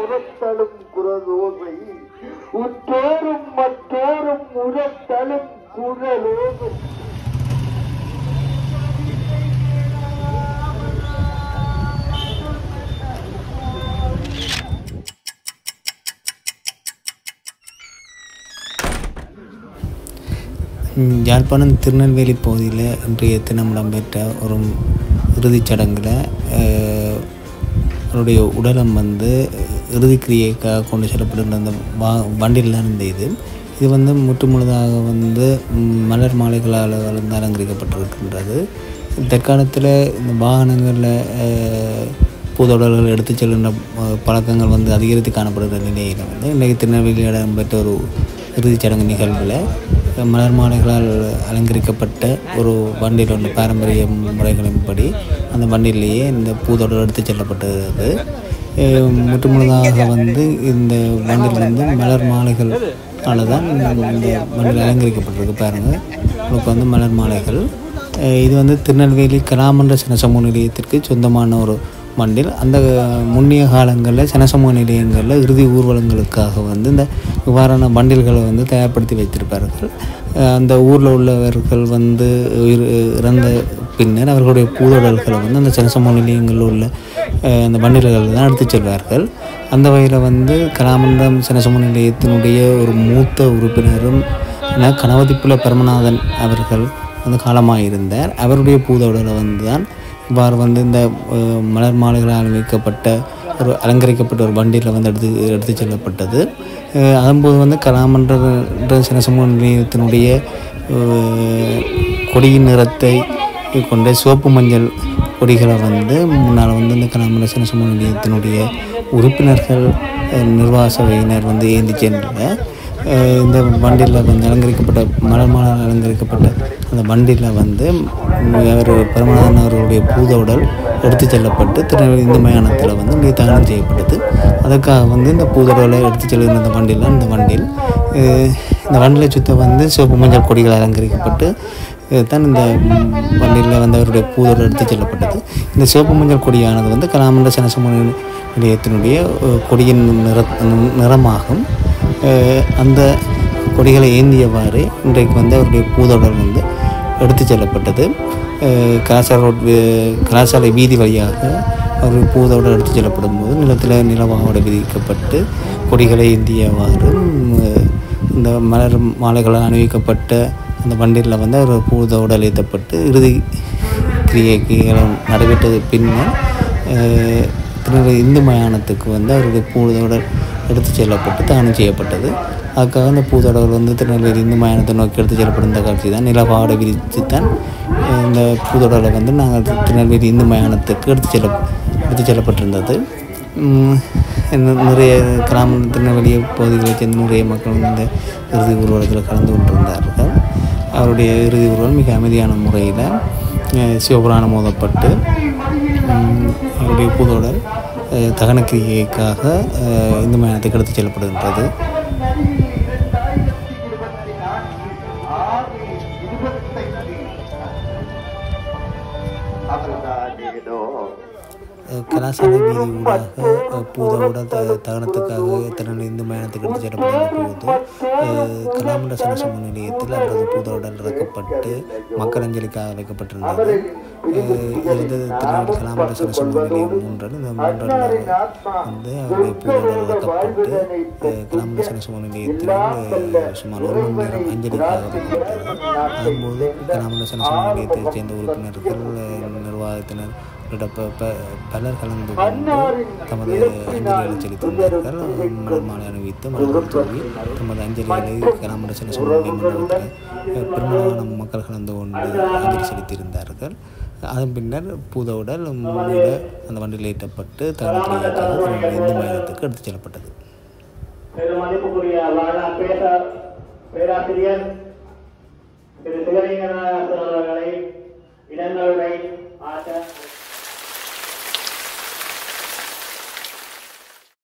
உரத்தலும் குரலோசை உற்றோரும் மற்றோரும் உரத்தலும் குரலோகும். யாழ்ப்பாணம் திருநெல்வேலி பகுதியில் இன்றைய தினம் இடம்பெற்ற ஒரு இறுதிச் சடங்கில் அவருடைய உடலம் இறுதிக்கிரியைக்காக கொண்டு செல்லப்படுகிற அந்த வண்டியில் தான் இருந்தது. இது முற்று முழுதாக மலர் மாலைகளால் அலங்கரிக்கப்பட்டிருக்கின்றது. தற்காலத்தில் இந்த வாகனங்களில் பூதொடர்கள் எடுத்து செல்கின்ற பழக்கங்கள் அதிகரித்து காணப்படுகிற நிலையில் இன்றைக்கு திருநெல்வேலியில் இடம்பெற்ற ஒரு இறுதிச் சடங்கு நிகழ்வில் மலர் மாலைகளால் அலங்கரிக்கப்பட்ட ஒரு வண்டியில் ஒன்று பாரம்பரிய முறைகளின்படி அந்த வண்டியிலேயே இந்த பூதொடர் எடுத்து செல்லப்பட்டது. முற்று முழுதாக இந்த வண்டியில் மலர் மாலைகளால் தான் இந்த வண்டியில் அலங்கரிக்கப்பட்டிருக்கு. பாருங்கள், உங்களுக்கு மலர் மாலைகள். இது திருநெல்வேலி கலாமன்ற சனசமூக நிலையத்திற்கு சொந்தமான ஒரு வண்டில். அந்த முன்னிய காலங்களில் சனசமூக நிலையங்களில் இறுதி ஊர்வலங்களுக்காக இந்த இவ்வாறான வண்டில்களை தயார்படுத்தி வைத்திருப்பார்கள். அந்த ஊரில் உள்ளவர்கள் இறந்த பின்னர் அவர்களுடைய பூதொடல்களை அந்த சனசமூக நிலையங்களில் உள்ள அந்த வண்டில்கள் தான் எடுத்து செல்வார்கள். அந்த வகையில் கலாமன்றம் சனசமூக நிலையத்தினுடைய ஒரு மூத்த உறுப்பினரும் கணவதிப்புல பரமநாதன் அவர்கள் காலமாக அவருடைய பூதொடலை தான் இவ்வாறு இந்த மலர் மாலைகளால் வைக்கப்பட்ட ஒரு அலங்கரிக்கப்பட்ட ஒரு வண்டியில் எடுத்து செல்லப்பட்டது. அதன்போது கலாமன்ற சனசமூக நிலையத்தினுடைய கொடியின் நிறத்தை கொண்ட சிவப்பு மஞ்சள் கொடிகளை முன்னால் இந்த கலாமன்ற சனசமூக நிலையத்தினுடைய உறுப்பினர்கள் நிர்வாக சபையினர் ஏந்தி சென்ற இந்த வண்டியில் அலங்கரிக்கப்பட்ட மலர் மாலையால் அலங்கரிக்கப்பட்ட அந்த வண்டியில் அவர் பரமநாதன் அவர்களுடைய பூதவுடல் எடுத்து செல்லப்பட்டு திருநெல்வேலி இந்து மயானத்தில் தகனம் செய்யப்பட்டது. அதற்காக இந்த பூதவுடலை எடுத்து செல்கிற இந்த வண்டியில் சுத்த சிவப்பு மஞ்சள் கொடிகள் அலங்கரிக்கப்பட்டு தான் இந்த வண்டியில் அவருடைய பூதவுடல் எடுத்து செல்லப்பட்டது. இந்த சிவப்பு மஞ்சள் கொடியானது கலாமன்ற சனசமூக நிலையத்தினுடைய கொடியின் நிறமாகும். அந்த கொடிகளை ஏந்தியவாறு இன்றைக்கு அவருடைய பூதொடர் எடுத்து செல்லப்பட்டது. கலாசாலை வீதி வழியாக அவருடைய பூதொடர் எடுத்து செல்லப்படும் போது நிலத்தில் நிலவாவோடு விதிக்கப்பட்டு கொடிகளை ஏந்தியவாறு இந்த மலர் மாலைகளால் அணிவிக்கப்பட்ட அந்த வண்டியில் அவர் பூதொடர் ஏற்றப்பட்டு இறுதி கிரியைக்கு நடைபெற்றது. பின்னர் திருநெல்வேலி இந்து மயானத்துக்கு அவருடைய பூதொடர் எடுத்து செல்லப்பட்டு தானம் செய்யப்பட்டது. அதுக்காக அந்த பூதொடர்கள் திருநெல்வேலி இந்து மயானத்தை நோக்கி எடுத்து செல்லப்படும் இந்த காட்சி தான் நிலவாடை விரித்து தான் இந்த பூதொடரை நாங்கள் திருநெல்வேலி இந்து மயானத்துக்கு எடுத்து செல்லப்பட்டிருந்தது. நிறைய திருநெல்வேலி பகுதிகளைச் சேர்ந்த நிறைய மக்கள் இந்த இறுதி ஊர்வலத்தில் கலந்து கொண்டிருந்தார்கள். அவருடைய இறுதி ஊர்வலம் மிக அமைதியான முறையில் சிவபுராணம் மோதப்பட்டு அவருடைய பூதொடர் தகனக்கிரியைக்காக இந்து மயானத்துக்கு எடுத்து செல்லப்படுகின்றது. கலாசாலை வீதி ஊடாக பூதோட தகனத்துக்காக திருநெல்வேலி இந்து மயானத்துக்கு எடுத்து செல்லப்படுகின்ற போது கலாமன்ற சனசமூக நிலையத்தில் அவரது பூதோடல் இறக்கப்பட்டு மக்கள் அஞ்சலிக்காக வைக்கப்பட்டிருந்தது. இது திருநெல்வேலி கலாமன்ற சனசமூக நிலையம் 3 இந்த 3 அவருடைய பூதோடல் இறக்கப்பட்டு கலாமன்ற சனசமூக நிலையத்தில் சுமார் 1 மணி நேரம் அஞ்சலிக்காக வைக்கப்பட்டது. அதன்போது கலாமன்ற சனசமூக நிலையத்தைச் சேர்ந்த உறுப்பினர்கள் நிர்வாகத்தினர் பலர் கலந்து கொண்டு தமது அஞ்சலிகளை செலுத்தியிருந்தார்கள். மலர் மாலை அணிவித்து மலர்கள் தூவி தமது அஞ்சலிகளை கலாமன்ற சனசமூக மண்டபத்தில் பெரும்பாலான மக்கள் கலந்து கொண்டு அஞ்சலி செலுத்தியிருந்தார்கள். அதன் பின்னர் பூதவுடல் அந்த வண்டியில் ஏற்றப்பட்டு தகனக்கிரியைக்காக இந்து மயானத்துக்கு எடுத்துச் செல்லப்பட்டது. பேராசிரியர்